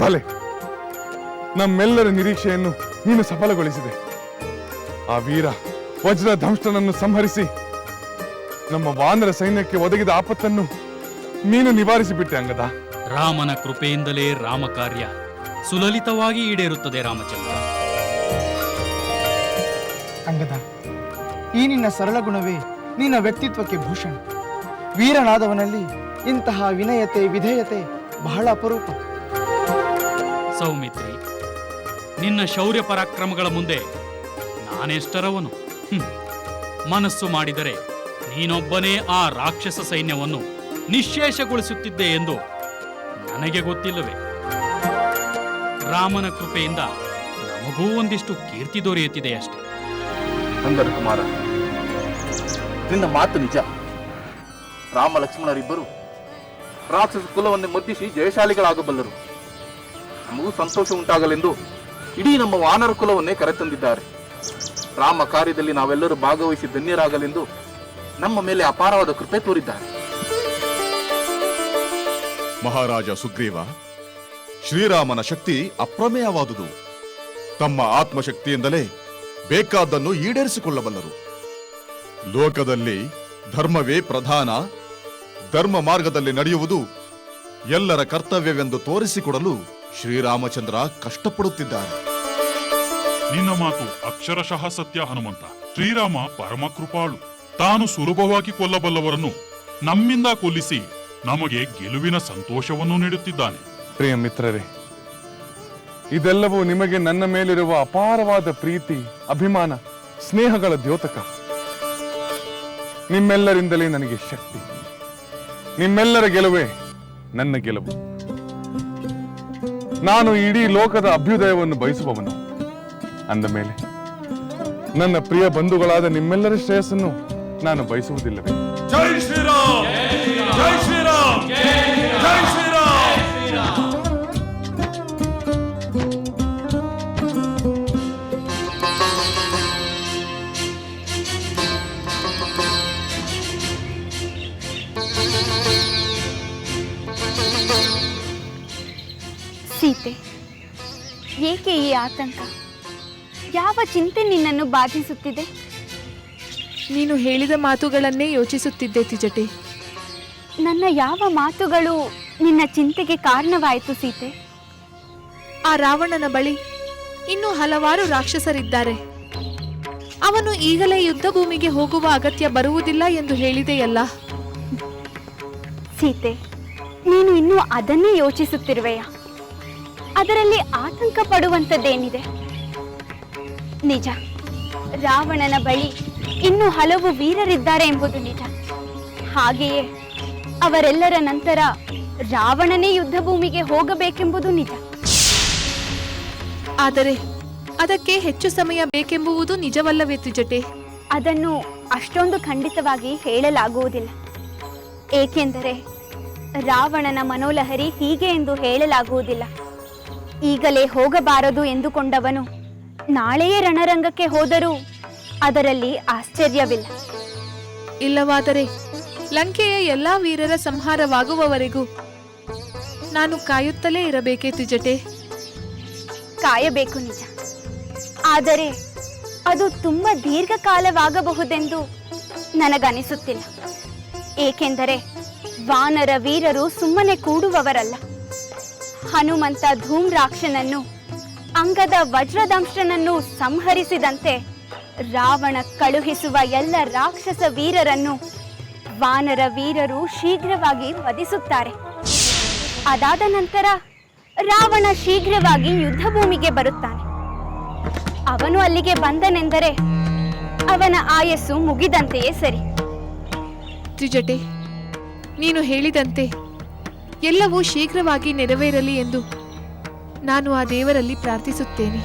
ಭಲೆ. ನಮ್ಮೆಲ್ಲರ ನಿರೀಕ್ಷೆಯನ್ನು ನೀನು ಸಫಲಗೊಳಿಸಿದೆ. ಆ ವೀರ ವಜ್ರದಂಷ್ಟನನ್ನು ಸಂಹರಿಸಿ ನಮ್ಮ ವಾನರ ಸೈನ್ಯಕ್ಕೆ ಒದಗಿದ ಆಪತ್ತನ್ನು ನೀನು ನಿವಾರಿಸಿಬಿಟ್ಟೆ ಅಂಗದ. ರಾಮನ ಕೃಪೆಯಿಂದಲೇ ರಾಮ ಕಾರ್ಯ ಸುಲಲಿತವಾಗಿ ಈಡೇರುತ್ತದೆ ರಾಮಚಂದ್ರ. ಅಂಗದ, ಈ ನಿನ್ನ ಸರಳ ಗುಣವೇ ನಿನ್ನ ವ್ಯಕ್ತಿತ್ವಕ್ಕೆ ಭೂಷಣ. ವೀರನಾದವನಲ್ಲಿ ಇಂತಹ ವಿನಯತೆ ವಿಧೇಯತೆ ಬಹಳ ಅಪರೂಪ. ಸೌಮಿತ್ರಿ, ನಿನ್ನ ಶೌರ್ಯ ಪರಾಕ್ರಮಗಳ ಮುಂದೆ ನಾನೆಷ್ಟರವನು? ಮನಸ್ಸು ಮಾಡಿದರೆ ನೀನೊಬ್ಬನೇ ಆ ರಾಕ್ಷಸ ಸೈನ್ಯವನ್ನು ನಿಶ್ಶೇಷಗೊಳಿಸುತ್ತಿದ್ದೆ ಎಂದು ನನಗೆ ಗೊತ್ತಿಲ್ಲವೇ? ರಾಮನ ಕೃಪೆಯಿಂದ ನಮಗೂ ಒಂದಿಷ್ಟು ಕೀರ್ತಿ ದೊರೆಯುತ್ತಿದೆ ಅಷ್ಟೇ. ಅಂಗದ ಕುಮಾರ, ನಿನ್ನ ಮಾತು ನಿಜ. ರಾಮ ಲಕ್ಷ್ಮಣರಿಬ್ಬರು ರಾಕ್ಷಸ ಕುಲವನ್ನೇ ಮರ್ದಿಸಿ ಜಯಶಾಲಿಗಳಾಗಬಲ್ಲರು. ನಮಗೂ ಸಂತೋಷ ಉಂಟಾಗಲೆಂದು ಇಡೀ ನಮ್ಮ ವಾನರ ಕುಲವನ್ನೇ ಕರೆತಂದಿದ್ದಾರೆ. ರಾಮ ಕಾರ್ಯದಲ್ಲಿ ನಾವೆಲ್ಲರೂ ಭಾಗವಹಿಸಿ ಧನ್ಯರಾಗಲೆಂದು ನಮ್ಮ ಮೇಲೆ ಅಪಾರವಾದ ಕೃಪೆ ತೋರಿದ್ದಾರೆ. ಮಹಾರಾಜ ಸುಗ್ರೀವ, ಶ್ರೀರಾಮನ ಶಕ್ತಿ ಅಪ್ರಮೇಯವಾದುದು. ತಮ್ಮ ಆತ್ಮಶಕ್ತಿಯಿಂದಲೇ ಬೇಕಾದ್ದನ್ನು ಈಡೇರಿಸಿಕೊಳ್ಳಬಲ್ಲರು. ಲೋಕದಲ್ಲಿ ಧರ್ಮವೇ ಪ್ರಧಾನ, ಧರ್ಮ ಮಾರ್ಗದಲ್ಲಿ ನಡೆಯುವುದು ಎಲ್ಲರ ಕರ್ತವ್ಯವೆಂದು ತೋರಿಸಿಕೊಡಲು ಶ್ರೀರಾಮಚಂದ್ರ ಕಷ್ಟಪಡುತ್ತಿದ್ದಾರೆ. ನಿನ್ನ ಮಾತು ಅಕ್ಷರಶಃ ಸತ್ಯ ಹನುಮಂತ. ಶ್ರೀರಾಮ ಪರಮ ಕೃಪಾಳು. ತಾನು ಸುಲಭವಾಗಿ ಕೊಲ್ಲಬಲ್ಲವರನ್ನು ನಮ್ಮಿಂದ ಕೊಲ್ಲಿಸಿ ನಮಗೆ ಗೆಲುವಿನ ಸಂತೋಷವನ್ನು ನೀಡುತ್ತಿದ್ದಾನೆ. ಪ್ರಿಯ ಮಿತ್ರರೇ, ಇದೆಲ್ಲವೂ ನಿಮಗೆ ನನ್ನ ಮೇಲಿರುವ ಅಪಾರವಾದ ಪ್ರೀತಿ, ಅಭಿಮಾನ, ಸ್ನೇಹಗಳ ದ್ಯೋತಕ. ನಿಮ್ಮೆಲ್ಲರಿಂದಲೇ ನನಗೆ ಶಕ್ತಿ. ನಿಮ್ಮೆಲ್ಲರ ಗೆಲುವೇ ನನ್ನ ಗೆಲುವು. ನಾನು ಇಡೀ ಲೋಕದ ಅಭ್ಯುದಯವನ್ನು ಬಯಸುವವನು. ಅಂದ ಮೇಲೆ ನನ್ನ ಪ್ರಿಯ ಬಂಧುಗಳಾದ ನಿಮ್ಮೆಲ್ಲರ ಶ್ರೇಯಸ್ಸನ್ನು ನಾನು ಬಯಸುವುದಿಲ್ಲವೇ? ಜೈ ಶ್ರೀರಾಮ್, ಜೈ ಶ್ರೀರಾಮ್, ಜೈ ಶ್ರೀರಾಮ್. ಸೀತೆ, ಏಕೆ ಈ ಆತಂಕ? ಯಾವ ಚಿಂತೆ ನಿನ್ನನ್ನು ಬಾಧಿಸುತ್ತಿದೆ? ನೀನು ಹೇಳಿದ ಮಾತುಗಳನ್ನೇ ಯೋಚಿಸುತ್ತಿದ್ದೆ ತ್ರಿಜಟೆ. ನನ್ನ ಯಾವ ಮಾತುಗಳು ನಿನ್ನ ಚಿಂತೆಗೆ ಕಾರಣವಾಯಿತು ಸೀತೆ? ಆ ರಾವಣನ ಬಳಿ ಇನ್ನೂ ಹಲವಾರು ರಾಕ್ಷಸರಿದ್ದಾರೆ. ಅವನು ಈಗಲೇ ಯುದ್ಧ ಭೂಮಿಗೆ ಹೋಗುವ ಅಗತ್ಯ ಬರುವುದಿಲ್ಲ ಎಂದು ಹೇಳಿದೆಯಲ್ಲ. ಸೀತೆ, ನೀನು ಇನ್ನೂ ಅದನ್ನೇ ಯೋಚಿಸುತ್ತಿರುವೆಯಾ? ಅದರಲ್ಲಿ ಆತಂಕ ಪಡುವಂಥದ್ದೇನಿದೆ? ನಿಜ, ರಾವಣನ ಬಳಿ ಇನ್ನೂ ಹಲವು ವೀರರಿದ್ದಾರೆ ಎಂಬುದು ನಿಜ. ಹಾಗೆಯೇ ಅವರೆಲ್ಲರ ನಂತರ ರಾವಣನೇ ಯುದ್ಧ ಭೂಮಿಗೆ ಹೋಗಬೇಕೆಂಬುದು ನಿಜ. ಆದರೆ ಅದಕ್ಕೆ ಹೆಚ್ಚು ಸಮಯ ಬೇಕೆಂಬುವುದು ನಿಜವಲ್ಲವೇ ತ್ರಿಜಟೆ? ಅದನ್ನು ಅಷ್ಟೊಂದು ಖಂಡಿತವಾಗಿ ಹೇಳಲಾಗುವುದಿಲ್ಲ. ಏಕೆಂದರೆ ರಾವಣನ ಮನೋಲಹರಿ ಹೀಗೆ ಎಂದು ಹೇಳಲಾಗುವುದಿಲ್ಲ. ಈಗಲೇ ಹೋಗಬಾರದು ಎಂದುಕೊಂಡವನು ನಾಳೆಯೇ ರಣರಂಗಕ್ಕೆ ಹೋದರೂ ಅದರಲ್ಲಿ ಆಶ್ಚರ್ಯವಿಲ್ಲ. ಇಲ್ಲವಾದರೆ ಲಂಕೆಯ ಎಲ್ಲಾ ವೀರರ ಸಂಹಾರವಾಗುವವರೆಗೂ ನಾನು ಕಾಯುತ್ತಲೇ ಇರಬೇಕೇ ತ್ರಿಜಟೆ? ಕಾಯಬೇಕು ನಿಜ, ಆದರೆ ಅದು ತುಂಬ ದೀರ್ಘಕಾಲವಾಗಬಹುದೆಂದು ನನಗನಿಸುತ್ತಿಲ್ಲ. ಏಕೆಂದರೆ ವಾನರ ವೀರರು ಸುಮ್ಮನೆ ಕೂಡುವವರಲ್ಲ. ಹನುಮಂತ ಧೂಮ್ರಾಕ್ಷನನ್ನು, ಅಂಗದ ವಜ್ರದಂಶನನ್ನು ಸಂಹರಿಸಿದಂತೆ ರಾವಣ ಕಳುಹಿಸುವ ಎಲ್ಲ ರಾಕ್ಷಸ ವೀರರನ್ನು ವಾನರ ವೀರರು ಶೀಘ್ರವಾಗಿ ವಧಿಸುತ್ತಾರೆ. ಅದಾದ ನಂತರ ರಾವಣ ಶೀಘ್ರವಾಗಿ ಯುದ್ಧ ಭೂಮಿಗೆ ಬರುತ್ತಾನೆ. ಅವನು ಅಲ್ಲಿಗೆ ಬಂದನೆಂದರೆ ಅವನ ಆಯಸ್ಸು ಮುಗಿದಂತೆಯೇ ಸರಿ. ತ್ರಿಜಟೆ, ನೀನು ಹೇಳಿದಂತೆ ಎಲ್ಲವೂ ಶೀಘ್ರವಾಗಿ ನೆರವೇರಲಿ ಎಂದು ನಾನು ಆ ದೇವರಲ್ಲಿ ಪ್ರಾರ್ಥಿಸುತ್ತೇನೆ.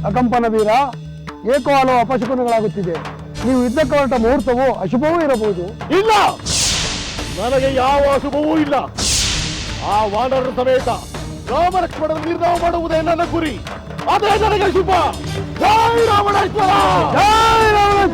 ಅಕಂಪನ ವೀರ, ಏಕೋ ಹಲವು ಅಪಶಕುನಗಳಾಗುತ್ತಿದೆ. ನೀವು ಯುದ್ಧಕ್ಕೆ ಹೊರಟ ಮುಹೂರ್ತವು ಅಶುಭವೂ ಇರಬಹುದು. ಇಲ್ಲ, ನನಗೆ ಯಾವ ಅಶುಭವೂ ಇಲ್ಲ. ಆ ವಾನರ ಸಮೇತ ರಾಮ ಲಕ್ಷ್ಮಣರ ನಿರ್ಧಾರ ಮಾಡುವುದೇ ನನ್ನ ಗುರಿ. ಅದೇ ನನಗೆ ಶುಭ. ಜೈ ರಾವಣೇಶ್ವರ, ಜೈ ರಾವಣೇಶ್ವರ.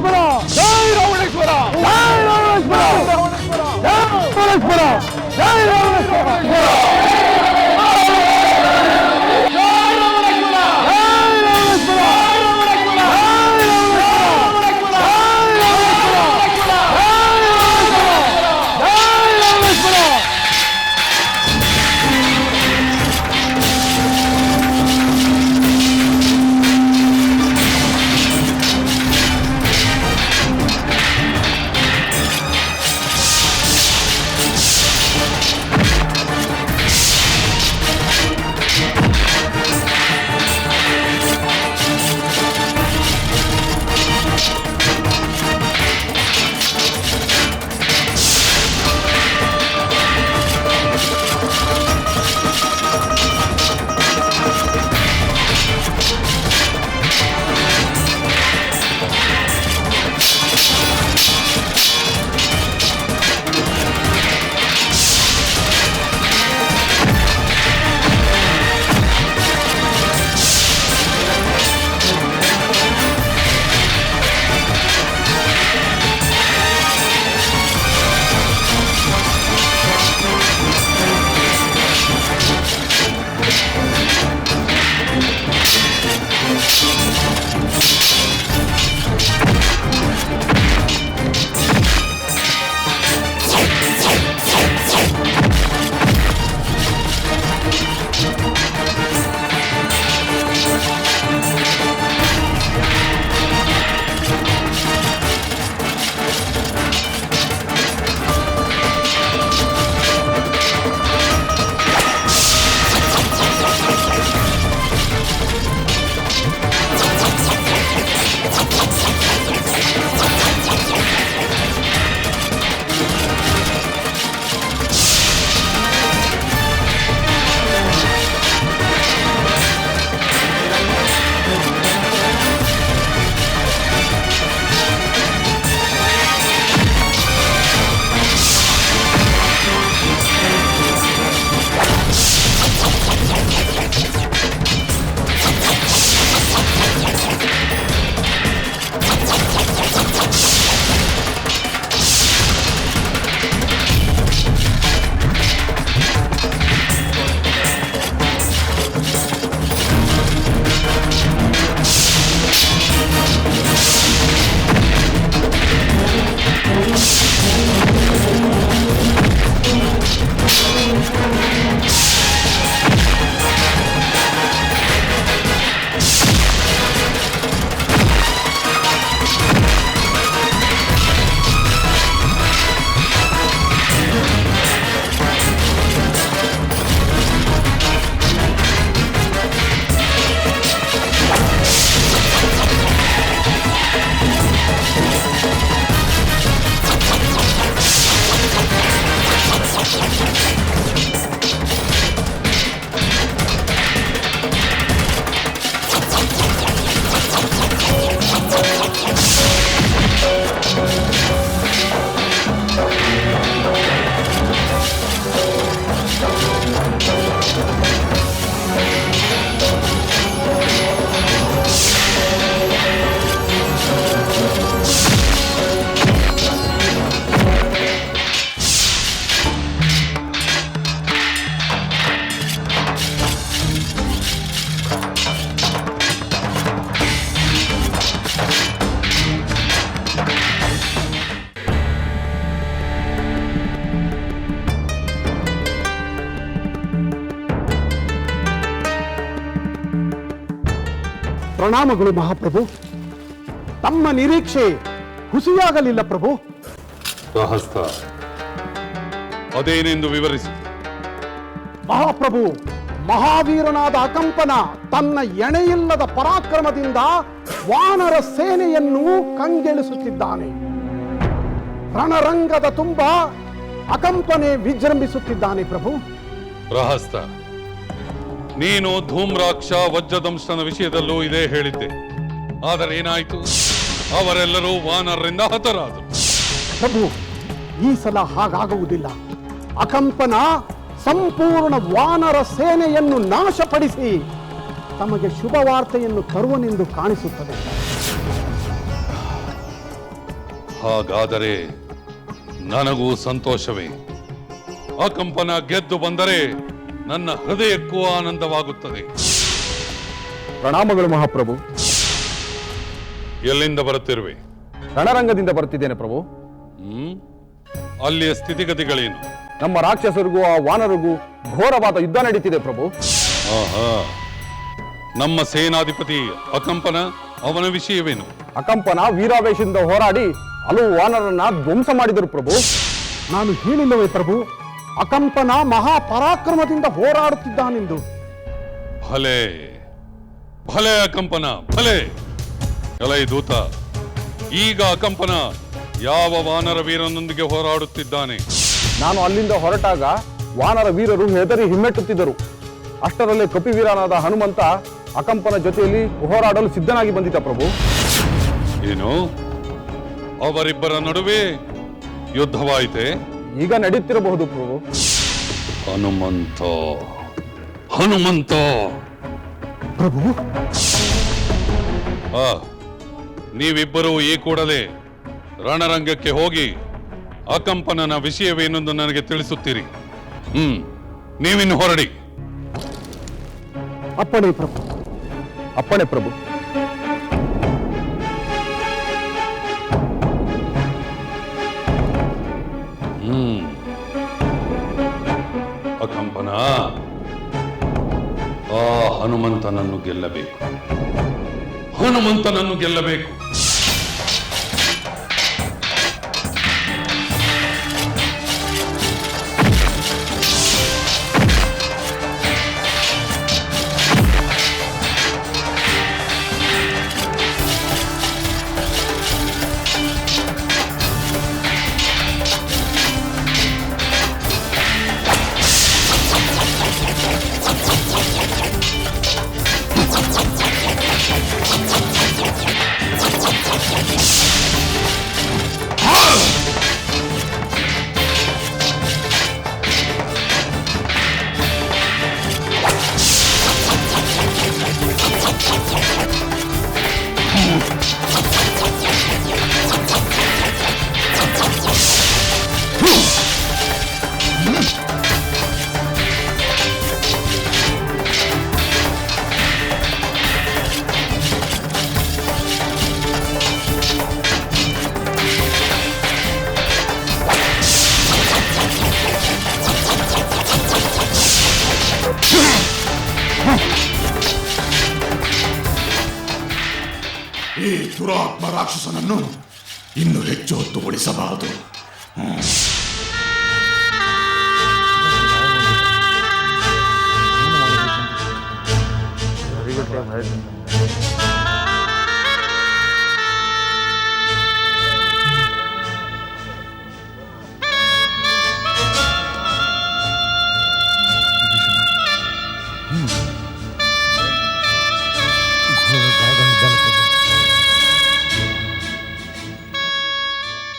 ಪ್ರಣಾಮಗಳು ಮಹಾಪ್ರಭು. ತಮ್ಮ ನಿರೀಕ್ಷೆ ಹುಸಿಯಾಗಲಿಲ್ಲ ಪ್ರಭು. ಪ್ರಹಸ್ತ ಅದೇನೆಂದು ವಿವರಿಸಿ. ಮಹಾಪ್ರಭು, ಮಹಾವೀರನಾದ ಅಕಂಪನ ತನ್ನ ಎಣೆಯಿಲ್ಲದ ಪರಾಕ್ರಮದಿಂದ ವಾನರ ಸೇನೆಯನ್ನು ಕಂಗೆಳಿಸುತ್ತಿದ್ದಾನೆ. ರಣರಂಗದ ತುಂಬ ಅಕಂಪನೆ ವಿಜೃಂಭಿಸುತ್ತಿದ್ದಾನೆ ಪ್ರಭು. ಪ್ರಹಸ್ತ, ನೀನು ಧೂಮ್ರಾಕ್ಷ ವಜ್ರದಂಶನ ವಿಷಯದಲ್ಲೂ ಇದೇ ಹೇಳಿದ್ದೆ. ಆದರೆ ಏನಾಯಿತು? ಅವರೆಲ್ಲರೂ ವಾನರರಿಂದ ಹತರಾದರು. ಪ್ರಭು, ಈ ಸಲ ಹಾಗಾಗುವುದಿಲ್ಲ. ಅಕಂಪನ ಸಂಪೂರ್ಣ ವಾನರ ಸೇನೆಯನ್ನು ನಾಶಪಡಿಸಿ ತಮಗೆ ಶುಭವಾರ್ತೆಯನ್ನು ತರುವನೆಂದು ಕಾಣಿಸುತ್ತದೆ. ಹಾಗಾದರೆ ನನಗೂ ಸಂತೋಷವೇ. ಅಕಂಪನ ಗೆದ್ದು ಬಂದರೆ ನನ್ನ ಹೃದಯಕ್ಕೂ ಆನಂದವಾಗುತ್ತದೆ. ಪ್ರಣಾಮಗಳು ಮಹಾಪ್ರಭು. ಎಲ್ಲಿಂದ ಬರುತ್ತಿರುವೆ? ರಣರಂಗದಿಂದ ಬರುತ್ತಿದ್ದೇನೆ ಪ್ರಭು. ಅಲ್ಲಿಯ ಸ್ಥಿತಿಗತಿಗಳೇನು? ನಮ್ಮ ರಾಕ್ಷಸರಿಗೂ ಆ ವಾನರಿಗೂ ಘೋರವಾದ ಯುದ್ಧ ನಡೀತಿದೆ ಪ್ರಭು. ಆಹಾ, ನಮ್ಮ ಸೇನಾಧಿಪತಿ ಅಕಂಪನ, ಅವನ ವಿಷಯವೇನು? ಅಕಂಪನ ವೀರಾವೇಶದಿಂದ ಹೋರಾಡಿ ಹಲವು ವಾನರನ್ನ ಧ್ವಂಸ ಮಾಡಿದರು ಪ್ರಭು. ನಾನು ಹೇಳಿಲ್ಲವೇ ಪ್ರಭು, ಅಕಂಪನ ಮಹಾಪರಾಕ್ರಮದಿಂದ ಹೋರಾಡುತ್ತಿದ್ದಾನೆಂದು. ಭಲೆ ಭಲೆ ಅಕಂಪನ, ಭಲೆ. ಎಲೈ ದೂತ, ಈಗ ಅಕಂಪನ ಯಾವ ವಾನರ ವೀರನೊಂದಿಗೆ ಹೋರಾಡುತ್ತಿದ್ದಾನೆ? ನಾನು ಅಲ್ಲಿಂದ ಹೊರಟಾಗ ವಾನರ ವೀರರು ಹೆದರಿ ಹಿಮ್ಮೆಟ್ಟುತ್ತಿದ್ದರು. ಅಷ್ಟರಲ್ಲೇ ಕಪಿವೀರನಾದ ಹನುಮಂತ ಅಕಂಪನ ಜೊತೆಯಲ್ಲಿ ಹೋರಾಡಲು ಸಿದ್ಧನಾಗಿ ಬಂದಿದ್ದ ಪ್ರಭು. ಏನು, ಅವರಿಬ್ಬರ ನಡುವೆ ಯುದ್ಧವಾಯಿತೆ? ಈಗ ನಡೆಯುತ್ತಿರಬಹುದು ಪ್ರಭು. ಹನುಮಂತ, ಹನುಮಂತ ಪ್ರಭು, ನೀವಿಬ್ಬರೂ ಈ ಕೂಡಲೇ ರಣರಂಗಕ್ಕೆ ಹೋಗಿ ಅಕಂಪನನ ವಿಷಯವೇನೆಂದು ನನಗೆ ತಿಳಿಸುತ್ತೀರಿ. ನೀವಿನ್ನು ಹೊರಡಿ. ಅಪ್ಪಣೆ ಪ್ರಭು. ಅಪ್ಪಣೆ ಪ್ರಭು. ಅಕಂಪನ, ಆ ಹನುಮಂತನನ್ನು ಗೆಲ್ಲಬೇಕು, ಹನುಮಂತನನ್ನು ಗೆಲ್ಲಬೇಕು. ಈ ದುರಾತ್ಮ ರಾಕ್ಷಸನನ್ನು ಇನ್ನು ಹೆಚ್ಚು ಹೊತ್ತು ಓಡಿಸಬಾರದು.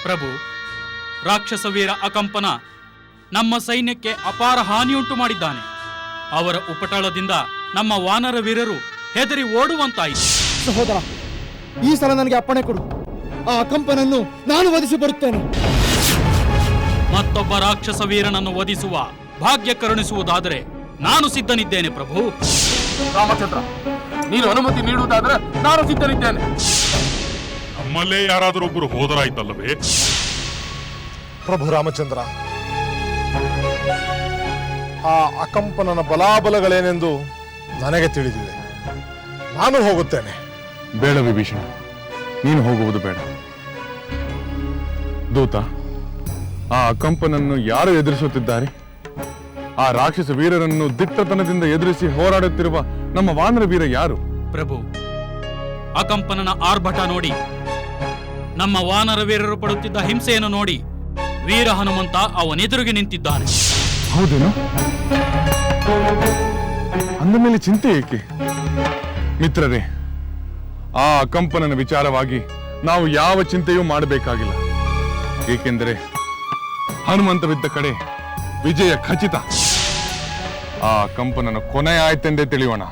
ಪ್ರಭು, ರಾಕ್ಷಸ ವೀರ ಅಕಂಪನ ನಮ್ಮ ಸೈನ್ಯಕ್ಕೆ ಅಪಾರ ಹಾನಿಯುಂಟು ಮಾಡಿದ್ದಾನೆ. ಅವರ ಉಪಟಳದಿಂದ ನಮ್ಮ ವಾನರ ವೀರರು ಹೆದರಿ ಓಡುವಂತಾಯಿತು. ಸಹೋದರ, ಈ ಸಲ ನನಗೆ ಅಪ್ಪಣೆ ಕೊಡು. ಆ ಅಕಂಪನನ್ನು ನಾನು ವಧಿಸಿ ಬರುತ್ತೇನೆ. ಮತ್ತೊಬ್ಬ ರಾಕ್ಷಸ ವೀರನನ್ನು ವಧಿಸುವ ಭಾಗ್ಯ ಕರುಣಿಸುವುದಾದರೆ ನಾನು ಸಿದ್ಧನಿದ್ದೇನೆ ಪ್ರಭು. ರಾಮಚಂದ್ರ, ನೀನು ಅನುಮತಿ ನೀಡುವುದಾದರೆ ನಾನು ಸಿದ್ಧನಿದ್ದೇನೆ. ನಮ್ಮಲ್ಲೇ ಯಾರಾದರೊಬ್ಬರು ಹೋದರಾಯ್ತಲ್ಲವೇ? ಪ್ರಭು ರಾಮಚಂದ್ರ, ಆ ಅಕಂಪನನ ಬಲಾಬಲಗಳೇನೆಂದು ನನಗೆ ತಿಳಿದಿದೆ. ನಾನು ಹೋಗುತ್ತೇನೆ. ಬೇಡ ವಿಭೀಷಣ, ನೀನು ಹೋಗುವುದು ಬೇಡ. ದೂತ, ಆ ಅಕಂಪನನ್ನು ಯಾರು ಎದುರಿಸುತ್ತಿದ್ದಾರೆ? ಆ ರಾಕ್ಷಸ ವೀರರನ್ನು ದಿಟ್ಟತನದಿಂದ ಎದುರಿಸಿ ಹೋರಾಡುತ್ತಿರುವ ನಮ್ಮ ವಾನರ ವೀರ ಯಾರು? ಪ್ರಭು, ಅಕಂಪನನ ಆರ್ಭಟ ನೋಡಿ, ನಮ್ಮ ವಾನರ ವೀರರು ಪಡುತ್ತಿದ್ದ ಹಿಂಸೆಯನ್ನು ನೋಡಿ ವೀರ ಹನುಮಂತ ಅವನೆದುರಿಗೆ ನಿಂತಿದ್ದಾನೆ. ಹೌದೇನು? ಅಂದ ಮೇಲೆ ಚಿಂತೆ ಏಕೆ? ಮಿತ್ರರೇ, ಆ ಅಕಂಪನನ ವಿಚಾರವಾಗಿ ನಾವು ಯಾವ ಚಿಂತೆಯೂ ಮಾಡಬೇಕಾಗಿಲ್ಲ. ಏಕೆಂದರೆ ಹನುಮಂತವಿದ್ದ ಕಡೆ ವಿಜಯ ಖಚಿತ. ಆ ಕಂಪನನ ಕೊನೆ ಆಯ್ತೆಂದೇ ತಿಳಿಯೋಣ.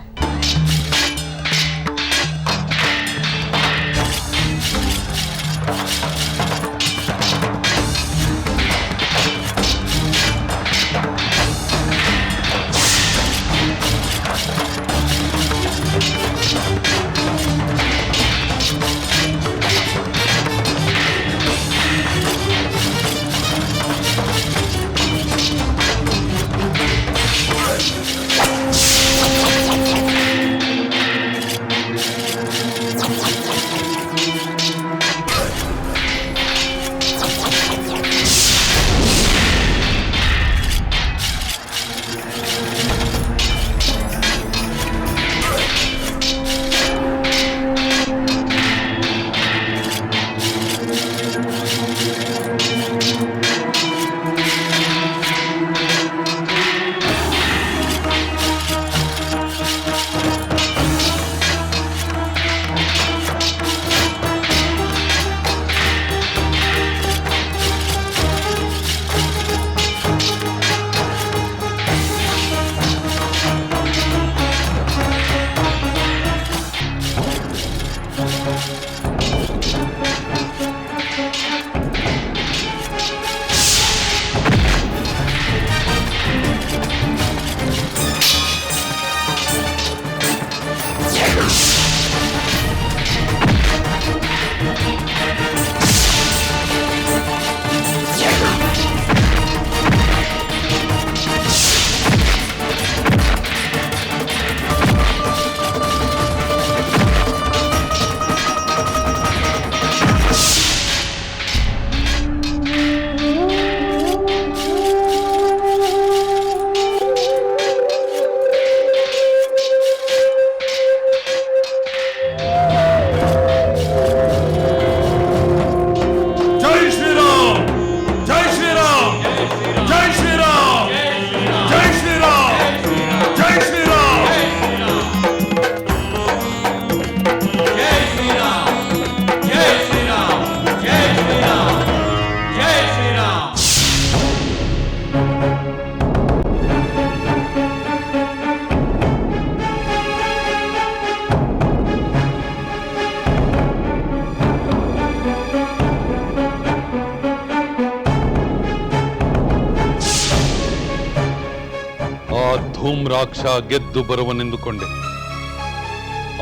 ಧೂಮ್ರಾಕ್ಷ ಗೆದ್ದು ಬರುವನೆಂದುಕೊಂಡೆ.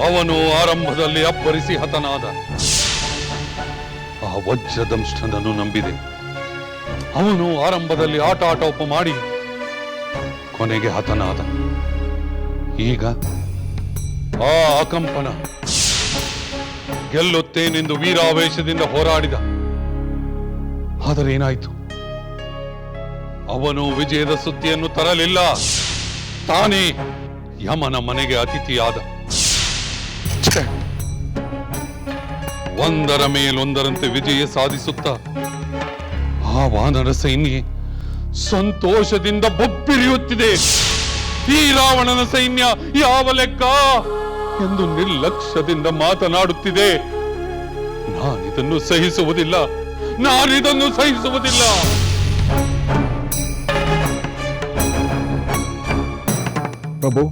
ಅವನು ಆರಂಭದಲ್ಲಿ ಅಬ್ಬರಿಸಿ ಹತನಾದ. ಆ ವಜ್ರದಂಷ್ಟನನ್ನು ನಂಬಿದೆ. ಅವನು ಆರಂಭದಲ್ಲಿ ಆಟೋಪ ಮಾಡಿ ಕೊನೆಗೆ ಹತನಾದ. ಈಗ ಆ ಅಕಂಪನ ಗೆಲ್ಲುತ್ತೇನೆಂದು ವೀರಾವೇಶದಿಂದ ಹೋರಾಡಿದ. ಆದರೆ ಏನಾಯಿತು? ಅವನು ವಿಜಯದ ಸುದ್ದಿಯನ್ನು ತರಲಿಲ್ಲ. ತಾನೇ ಯಮನ ಮನೆಗೆ ಅತಿಥಿಯಾದ. ಒಂದರ ಮೇಲೊಂದರಂತೆ ವಿಜಯ ಸಾಧಿಸುತ್ತ ಆ ವಾನರ ಸೈನ್ಯ ಸಂತೋಷದಿಂದ ಬೊಬ್ಬಿರಿಯುತ್ತಿದೆ. ಈ ರಾವಣನ ಸೈನ್ಯ ಯಾವ ಲೆಕ್ಕ ಎಂದು ನಿರ್ಲಕ್ಷ್ಯದಿಂದ ಮಾತನಾಡುತ್ತಿದೆ. ನಾನಿದನ್ನು ಸಹಿಸುವುದಿಲ್ಲ. ಪ್ರಭು,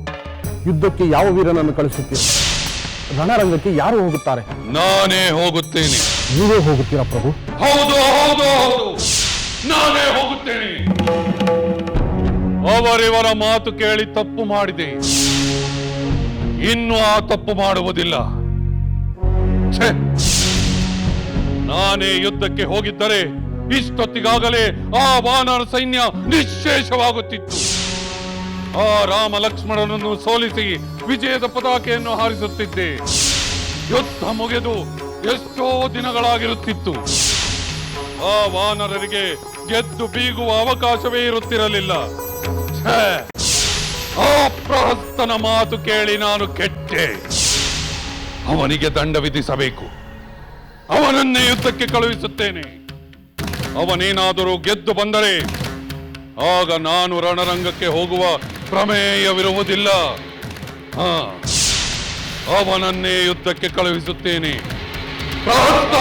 ಯುದ್ಧಕ್ಕೆ ಯಾವ ವೀರನನ್ನು ಕಳಿಸುತ್ತೀರಾ? ರಣರಂಗಕ್ಕೆ ಯಾರು ಹೋಗುತ್ತಾರೆ? ನಾನೇ ಹೋಗುತ್ತೇನೆ. ನೀವೇ ಹೋಗುತ್ತೀರಾ ಪ್ರಭು? ಹೌದು, ನಾನೇ ಹೋಗುತ್ತೇನೆ. ಅವರಿವರ ಮಾತು ಕೇಳಿ ತಪ್ಪು ಮಾಡಿದೆ. ಇನ್ನು ಆ ತಪ್ಪು ಮಾಡುವುದಿಲ್ಲ. ನಾನೇ ಯುದ್ಧಕ್ಕೆ ಹೋಗಿದ್ದರೆ ಇಷ್ಟೊತ್ತಿಗಾಗಲೇ ಆ ವಾನರ ಸೈನ್ಯ ನಿಶ್ಶೇಷವಾಗುತ್ತಿತ್ತು. ಆ ರಾಮ ಲಕ್ಷ್ಮಣನನ್ನು ಸೋಲಿಸಿ ವಿಜಯದ ಪತಾಕೆಯನ್ನು ಹಾರಿಸುತ್ತಿದ್ದೆ. ಯುದ್ಧ ಮುಗಿದು ಎಷ್ಟೋ ದಿನಗಳಾಗಿರುತ್ತಿತ್ತು. ಆ ವಾನರರಿಗೆ ಗೆದ್ದು ಬೀಗುವ ಅವಕಾಶವೇ ಇರುತ್ತಿರಲಿಲ್ಲ. ಛೇ, ಆ ಪ್ರಹಸ್ತನ ಮಾತು ಕೇಳಿ ನಾನು ಕೆಟ್ಟೆ. ಅವನಿಗೆ ದಂಡ ವಿಧಿಸಬೇಕು. ಅವನನ್ನೇ ಯುದ್ಧಕ್ಕೆ ಕಳುಹಿಸುತ್ತೇನೆ. ಅವನೇನಾದರೂ ಗೆದ್ದು ಬಂದರೆ ಆಗ ನಾನು ರಣರಂಗಕ್ಕೆ ಹೋಗುವ ಪ್ರಮೇಯವಿರುವುದಿಲ್ಲ. ಅವನನ್ನೇ ಯುದ್ಧಕ್ಕೆ ಕಳುಹಿಸುತ್ತೇನೆ. ಪ್ರಹಸ್ತ!